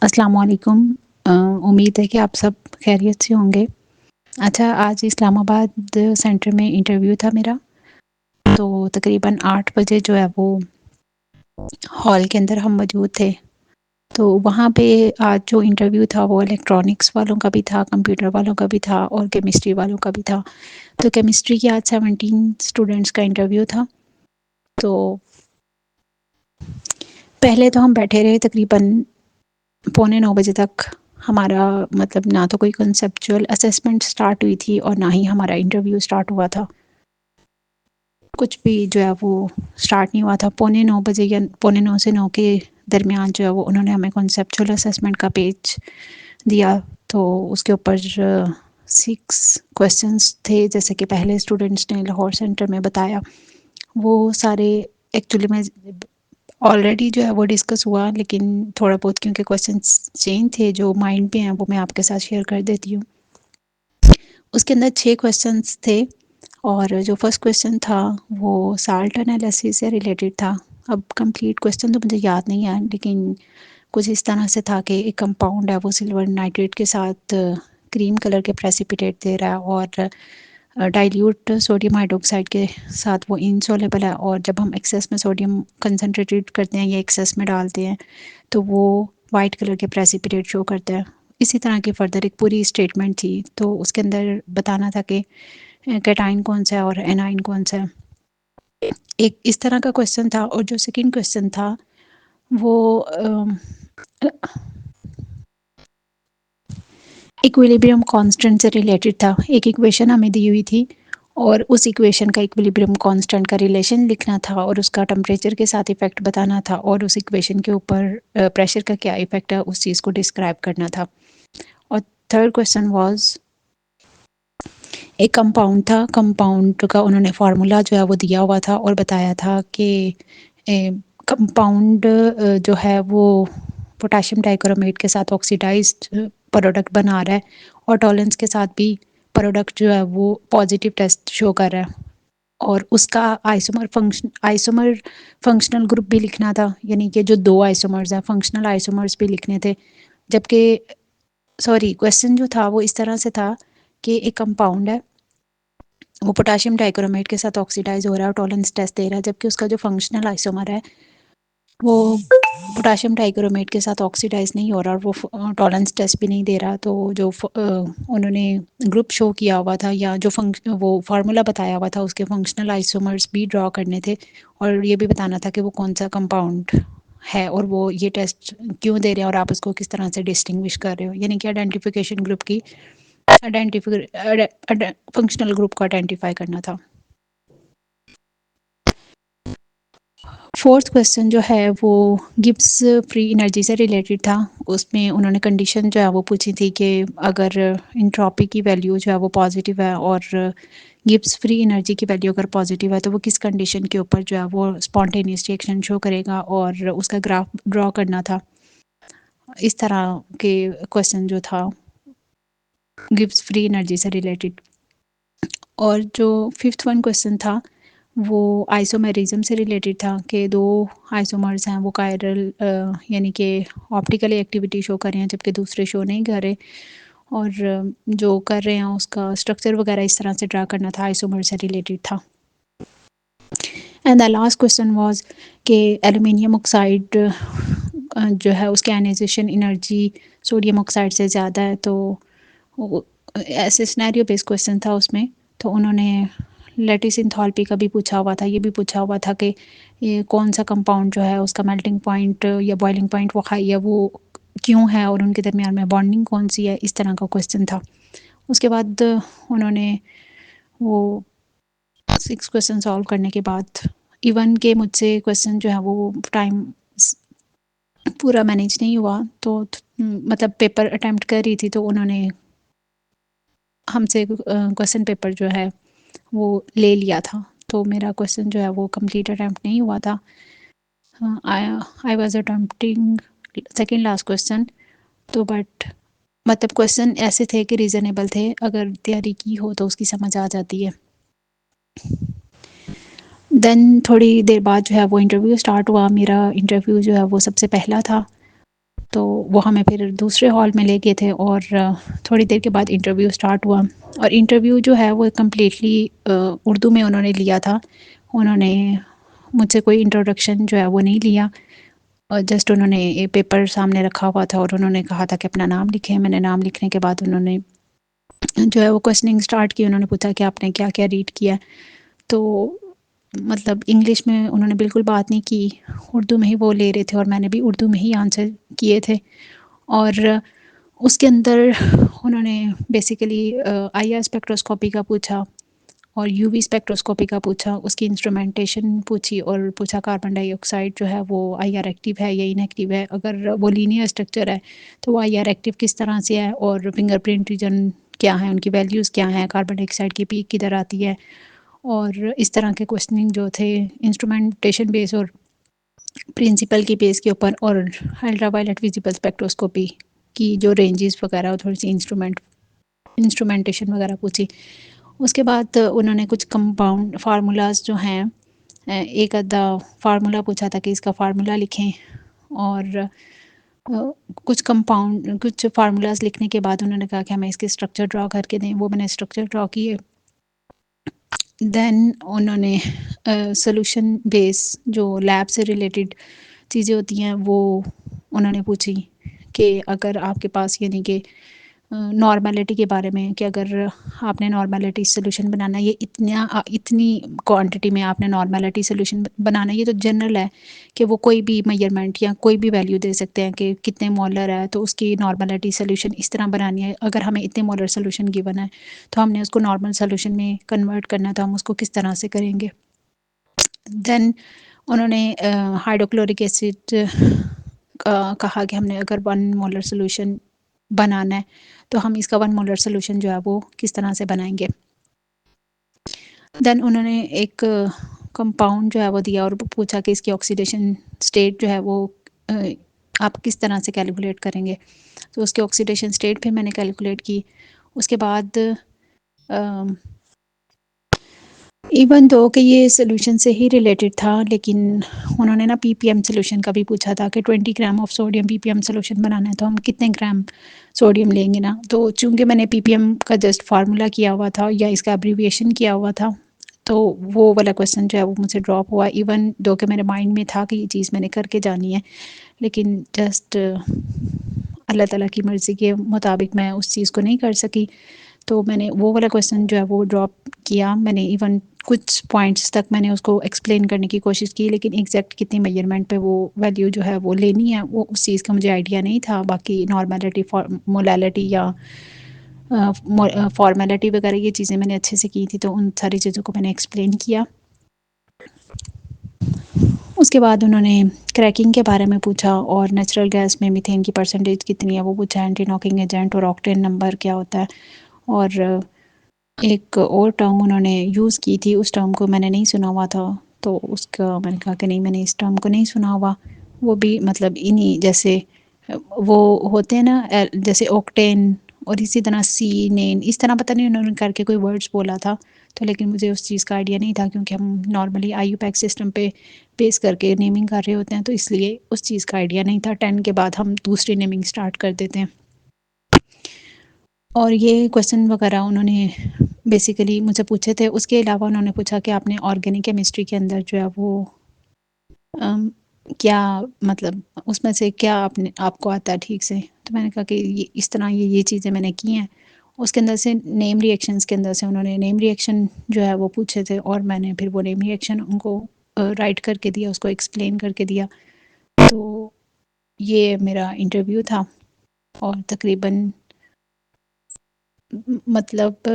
السلام علیکم۔ امید ہے کہ آپ سب خیریت سے ہوں گے۔ اچھا، آج اسلام آباد سینٹر میں انٹرویو تھا میرا، تو تقریباً 8 بجے جو ہے وہ ہال کے اندر ہم موجود تھے۔ تو وہاں پہ آج جو انٹرویو تھا وہ الیکٹرانکس والوں کا بھی تھا، کمپیوٹر والوں کا بھی تھا اور کیمسٹری والوں کا بھی تھا۔ تو کیمسٹری کی آج 17 اسٹوڈنٹس کا انٹرویو تھا۔ تو پہلے تو ہم بیٹھے رہے تقریباً 8:45 تک۔ ہمارا مطلب نہ تو کوئی کنسیپچول اسیسمنٹ سٹارٹ ہوئی تھی اور نہ ہی ہمارا انٹرویو سٹارٹ ہوا تھا۔ کچھ بھی جو ہے وہ سٹارٹ نہیں ہوا تھا۔ 9:15 یا 9:15 سے 9 کے درمیان جو ہے وہ انہوں نے ہمیں کنسیپچول اسیسمنٹ کا پیج دیا۔ تو اس کے اوپر 6 کویسچنس تھے، جیسے کہ پہلے اسٹوڈنٹس نے لاہور سینٹر میں بتایا۔ وہ سارے ایکچولی میں آلریڈی جو ہے وہ ڈسکس ہوا، لیکن تھوڑا بہت کیونکہ کویسچنس چینج تھے جو مائنڈ پہ ہیں وہ میں آپ کے ساتھ شیئر کر دیتی ہوں۔ اس کے اندر 6 کویسچنس تھے، اور جو فرسٹ کویسچن تھا وہ سالٹ انالیسس سے ریلیٹڈ تھا۔ اب کمپلیٹ کویسچن تو مجھے یاد نہیں ہے، لیکن کچھ اس طرح سے تھا کہ ایک کمپاؤنڈ ہے وہ سلور نائٹریٹ کے ساتھ کریم کلر کے پریسیپیٹیٹ دے رہا ہے، اور ڈائلیوٹ سوڈیم ہائیڈروکسائڈ کے ساتھ وہ انسولیبل ہے، اور جب ہم ایکسیس میں سوڈیم کنسنٹریٹڈ کرتے ہیں یا ایکسیس میں ڈالتے ہیں تو وہ وائٹ کلر کے پریسیپیٹیٹ شو کرتا ہے۔ اسی طرح کی فردر ایک پوری اسٹیٹمنٹ تھی، تو اس کے اندر بتانا تھا کہ کیٹائن کون سا ہے اور اینائن کون سا ہے۔ ایک اس طرح کا کویسچن تھا، اور جو سیکنڈ کویسچن تھا وہ ایکویلیبریم کانسٹنٹ سے ریلیٹڈ تھا۔ ایک ایکویشن ہمیں دی ہوئی تھی، اور اس ایکویشن کا ایکویلیبریم کانسٹنٹ کا ریلیشن لکھنا تھا، اور اس کا ٹمپریچر کے ساتھ ایفیکٹ بتانا تھا، اور اس ایکویشن کے اوپر پریشر کا کیا ایفیکٹ ہے اس چیز کو ڈسکرائب کرنا تھا۔ اور تھرڈ کویسچن واز، ایک کمپاؤنڈ تھا، کمپاؤنڈ کا انہوں نے فارمولا جو ہے وہ دیا ہوا تھا، اور بتایا تھا کہ کمپاؤنڈ جو ہے وہ پوٹاشیم ڈائکرومیٹ کے ساتھ آکسیڈائزڈ پروڈکٹ بنا رہا ہے، اور ٹالنس کے ساتھ بھی پروڈکٹ جو ہے وہ پازیٹیو ٹیسٹ شو کر رہا ہے، اور اس کا آئسومر فنکشنل گروپ بھی لکھنا تھا، یعنی کہ جو 2 آئسومرز ہیں فنکشنل آئسومرز بھی لکھنے تھے۔ جبکہ کویسچن جو تھا وہ اس طرح سے تھا کہ ایک کمپاؤنڈ ہے، وہ پوٹاشیم ڈائکرومیٹ کے ساتھ آکسیڈائز ہو رہا ہے اور ٹالنس ٹیسٹ دے رہا ہے، جبکہ اس کا جو فنکشنل آئسومر ہے وہ پوٹاشیم ڈائکرومیٹ کے ساتھ آکسیڈائز نہیں ہو رہا، اور وہ ٹالنس ٹیسٹ بھی نہیں دے رہا۔ تو جو انہوں نے گروپ شو کیا ہوا تھا، یا جو وہ فارمولا بتایا ہوا تھا، اس کے فنکشنل آئسومرز بھی ڈرا کرنے تھے، اور یہ بھی بتانا تھا کہ وہ کون سا کمپاؤنڈ ہے، اور وہ یہ ٹیسٹ کیوں دے رہے ہیں، اور آپ اس کو کس طرح سے ڈسٹنگوش کر رہے ہو، یعنی کہ آئیڈینٹیفیکیشن گروپ کی فنکشنل گروپ کو آئیڈینٹیفائی کرنا تھا۔ فورتھ کویسچن جو ہے وہ گبس فری انرجی سے ریلیٹڈ تھا۔ اس میں انہوں نے کنڈیشن جو ہے وہ پوچھی تھی کہ اگر انٹروپی کی ویلیو جو ہے وہ پازیٹیو ہے، اور گبس فری انرجی کی ویلیو اگر پازیٹیو ہے، تو وہ کس کنڈیشن کے اوپر جو ہے وہ اسپونٹینیس ریئیکشن شو کرے گا، اور اس کا گراف ڈرا کرنا تھا۔ اس طرح کے کویسچن جو تھا گبس فری انرجی سے ریلیٹڈ۔ اور جو ففتھ ون کویسچن تھا وہ آئسومیرزم سے ریلیٹڈ تھا، کہ 2 آئسومرز ہیں وہ کائرل یعنی کہ آپٹیکل ایکٹیویٹی شو کر رہے ہیں، جبکہ دوسرے شو نہیں کر رہے، اور جو کر رہے ہیں اس کا اسٹرکچر وغیرہ اس طرح سے ڈرا کرنا تھا، آئسومر سے ریلیٹڈ تھا۔ And the last question was کہ ایلومینیم آکسائڈ جو ہے اس کے آئنائزیشن انرجی سوڈیم آکسائڈ سے زیادہ ہے، تو ایسے سینیریو بیس کویسچن تھا اس میں۔ تو انہوں نے لیٹس انتھالپی کا بھی پوچھا ہوا تھا، یہ بھی پوچھا ہوا تھا کہ یہ کون سا کمپاؤنڈ جو ہے اس کا میلٹنگ پوائنٹ یا بوائلنگ پوائنٹ وہ ہائی ہے، وہ کیوں ہے، اور ان کے درمیان میں بانڈنگ کون سی ہے، اس طرح کا کویسچن تھا۔ اس کے بعد انہوں نے وہ 6 کویسچن سالو کرنے کے بعد، ایون کہ مجھ سے کویسچن جو ہے وہ ٹائم پورا مینیج نہیں ہوا، تو مطلب پیپر اٹیمپٹ کر رہی تھی، تو انہوں نے ہم سے کویسچن پیپر جو ہے وہ لے لیا تھا، تو میرا کویسچن جو ہے وہ کمپلیٹ اٹیمپٹ نہیں ہوا تھا۔ I was attempting second last question, تو بٹ مطلب کویسچن ایسے تھے کہ ریزنیبل تھے، اگر تیاری کی ہو تو اس کی سمجھ آ جاتی ہے۔ دین تھوڑی دیر بعد جو ہے وہ انٹرویو سٹارٹ ہوا۔ میرا انٹرویو جو ہے وہ سب سے پہلا تھا، تو وہ ہمیں پھر دوسرے ہال میں لے گئے تھے اور تھوڑی دیر کے بعد انٹرویو اسٹارٹ ہوا. اور انٹرویو جو ہے وہ کمپلیٹلی اردو میں انہوں نے لیا تھا. انہوں نے مجھ سے کوئی انٹروڈکشن جو ہے وہ نہیں لیا، اور جسٹ انہوں نے ایک پیپر سامنے رکھا ہوا تھا اور انہوں نے کہا تھا کہ اپنا نام لکھیں. میں نے نام لکھنے کے بعد انہوں نے جو ہے وہ کوشچننگ اسٹارٹ کی. انہوں نے پوچھا کہ آپ نے کیا کیا ریڈ کیا. تو مطلب انگلش میں انہوں نے بالکل بات نہیں کی، اردو میں ہی وہ لے رہے تھے اور میں نے بھی اردو میں ہی آنسر کیے تھے. اور اس کے اندر انہوں نے بیسیکلی آئی آر اسپیکٹروسکوپی کا پوچھا اور یو وی اسپیکٹروسکوپی کا پوچھا، اس کی انسٹرومنٹیشن پوچھی اور پوچھا کاربن ڈائی آکسائڈ جو ہے وہ آئی آر ایکٹیو ہے یا ان ایکٹیو ہے. اگر وہ لینئر اسٹرکچر ہے تو وہ آئی آر ایکٹیو کس طرح سے ہے، اور فنگر پرنٹ ریجن کیا ہیں، ان کی ویلیوز کیا ہیں، کاربن ڈائی آکسائڈ کی پیک کدھر آتی ہے. اور اس طرح کے کوشچننگ جو تھے انسٹرومنٹیشن بیس اور پرنسپل کی بیس کے اوپر، اور الٹرا وائلٹ ویزیبل اسپیکٹروسکوپی کی جو رینجز وغیرہ اور تھوڑی سی انسٹرومنٹیشن وغیرہ پوچھی. اس کے بعد انہوں نے کچھ کمپاؤنڈ فارمولاز جو ہیں، ایک آدھا فارمولا پوچھا تھا کہ اس کا فارمولا لکھیں. اور کچھ فارمولاز لکھنے کے بعد انہوں نے کہا کہ ہمیں اس کے اسٹرکچر ڈرا کر کے دیں. وہ میں نے اسٹرکچر ڈرا کیے. دین انہوں نے سولوشن بیس جو لیب سے ریلیٹڈ چیزیں ہوتی ہیں وہ انہوں نے پوچھی کہ اگر آپ کے پاس یعنی کہ نارملٹی کے بارے میں، کہ اگر آپ نے نارملٹی سولوشن بنانا ہے، یہ اتنی کوانٹٹی میں آپ نے نارملٹی سولوشن بنانا ہے، یہ تو جنرل ہے کہ وہ کوئی بھی میجرمنٹ یا کوئی بھی ویلیو دے سکتے ہیں کہ کتنے مولر ہے تو اس کی نارملٹی سولوشن اس طرح بنانی ہے. اگر ہمیں اتنے مولر سولوشن گیون ہے تو ہم نے اس کو نارمل سولوشن میں کنورٹ کرنا ہے، تو ہم اس کو کس طرح سے کریں گے. دین انہوں نے ہائیڈروکلورک ایسڈ کہا کہ ہم نے اگر 1 مولر سولوشن بنانا ہے تو ہم اس کا 1 مولر سولوشن جو ہے وہ کس طرح سے بنائیں گے. دین انہوں نے ایک کمپاؤنڈ جو ہے وہ دیا اور پوچھا کہ اس کی آکسیڈیشن اسٹیٹ جو ہے وہ آپ کس طرح سے کیلکولیٹ کریں گے. تو اس کی آکسیڈیشن اسٹیٹ پھر میں نے کیلکولیٹ کی. اس کے بعد ایون دو کہ یہ سولوشن سے ہی ریلیٹڈ تھا، لیکن انہوں نے نا پی پی ایم سولوشن کا بھی پوچھا تھا کہ 20 gram of sodium P P M solution بنانا ہے تو ہم کتنے گرام سوڈیم لیں گے نا. تو چونکہ میں نے پی پی ایم کا جسٹ فارمولا کیا ہوا تھا یا اس کا ابریویشن کیا ہوا تھا، تو وہ والا کویسچن جو ہے وہ مجھ سے ڈراپ ہوا. ایون دو کہ میرے مائنڈ میں تھا کہ یہ چیز میں نے کر کے جانی ہے، لیکن جسٹ اللہ تعالیٰ کی مرضی کے مطابق میں اس چیز کو نہیں کر سکی. تو میں نے وہ والا کویسچن جو ہے وہ ڈراپ کیا. میں نے ایون کچھ پوائنٹس تک میں نے اس کو ایکسپلین کرنے کی کوشش کی، لیکن ایگزیکٹ کتنی میجرمنٹ پہ وہ ویلیو جو ہے وہ لینی ہے وہ اس چیز کا مجھے آئیڈیا نہیں تھا. باقی نارملٹی، مولیلٹی یا فارمیلٹی وغیرہ یہ چیزیں میں نے اچھے سے کی تھی، تو ان ساری چیزوں کو میں نے ایکسپلین کیا. اس کے بعد انہوں نے کریکنگ کے بارے میں پوچھا اور نیچرل گیس میں میتھین کی پرسنٹیج کتنی ہے وہ پوچھا. اینٹی ناکنگ ایجنٹ اور آکٹین نمبر کیا ہوتا ہے. اور ایک اور ٹرم انہوں نے یوز کی تھی، اس ٹرم کو میں نے نہیں سنا ہوا تھا، تو اس کا میں نے کہا کہ نہیں، میں نے اس ٹرم کو نہیں سنا ہوا. وہ بھی مطلب انہی جیسے وہ ہوتے ہیں نا، جیسے اوکٹین اور اسی طرح سی نین، اس طرح پتہ نہیں انہوں نے کر کے کوئی ورڈز بولا تھا. تو لیکن مجھے اس چیز کا آئیڈیا نہیں تھا، کیونکہ ہم normally IUPAC system پہ بیس کر کے نیمنگ کر رہے ہوتے ہیں، تو اس لیے اس چیز کا آئیڈیا نہیں تھا. 10 کے بعد ہم دوسری نیمنگ سٹارٹ کر دیتے ہیں. اور یہ کویسچن وغیرہ انہوں نے بیسیکلی مجھ سے پوچھے تھے. اس کے علاوہ انہوں نے پوچھا کہ آپ نے آرگینک کیمسٹری کے اندر جو ہے وہ کیا مطلب اس میں سے کیا آپ کو آتا ہے ٹھیک سے. تو میں نے کہا کہ اس طرح یہ چیزیں میں نے کی ہیں. اس کے اندر سے نیم ری ایکشنز کے اندر سے انہوں نے نیم ری ایکشن جو ہے وہ پوچھے تھے، اور میں نے پھر وہ نیم ری ایکشن ان کو رائٹ کر کے دیا، اس کو ایکسپلین کر کے دیا. تو یہ میرا انٹرویو تھا، اور تقریباً مطلب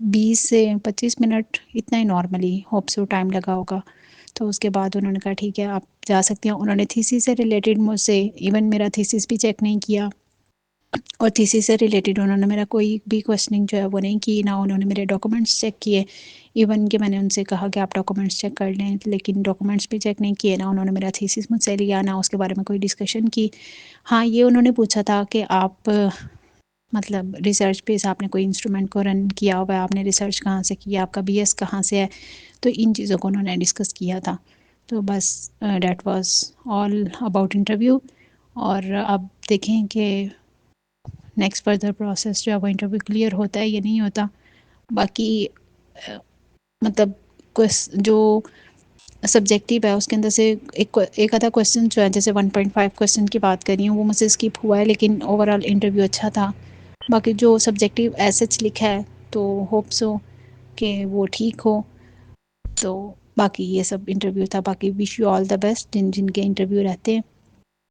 20 سے 25 منٹ اتنا ہی نارملی ہوپ سو ٹائم لگا ہوگا. تو اس کے بعد انہوں نے کہا ٹھیک ہے آپ جا سکتے ہیں. انہوں نے تھیسس سے ریلیٹڈ مجھ سے ایون میرا تھیسس بھی چیک نہیں کیا، اور تھیسس سے ریلیٹڈ انہوں نے میرا کوئی بھی کویسچننگ جو ہے وہ نہیں کی. نہ انہوں نے میرے ڈاکومنٹس چیک کیے. ایون کہ میں نے ان سے کہا کہ آپ ڈاکومنٹس چیک کر لیں، لیکن ڈاکومنٹس بھی چیک نہیں کیے. نہ انہوں نے میرا تھیسس مجھ سے لیا، نہ اس کے بارے میں کوئی ڈسکشن کی. ہاں یہ انہوں نے پوچھا تھا کہ آپ مطلب ریسرچ بیس آپ نے کوئی انسٹرومنٹ کو رن کیا ہوا ہے، آپ نے ریسرچ کہاں سے کیا، آپ کا بی ایس کہاں سے ہے. تو ان چیزوں کو انہوں نے ڈسکس کیا تھا. تو بس that was all about interview. اور اب دیکھیں کہ نیکسٹ فردر پروسیس جو ہے وہ انٹرویو کلیئر ہوتا ہے یا نہیں ہوتا. باقی مطلب جو سبجیکٹیو ہے اس کے اندر سے ایک آدھا کویسچن جو ہے جیسے 1.5 کویسچن کی بات کر رہی ہوں وہ مجھ سے اسکپ ہوا ہے، لیکن اوور آل انٹرویو اچھا تھا. باقی جو سبجیکٹیو ایسچ لکھا ہے تو ہوپ سو کہ وہ ٹھیک ہو. تو باقی یہ سب انٹرویو تھا. باقی wish you all the best جن کے انٹرویو رہتے ہیں.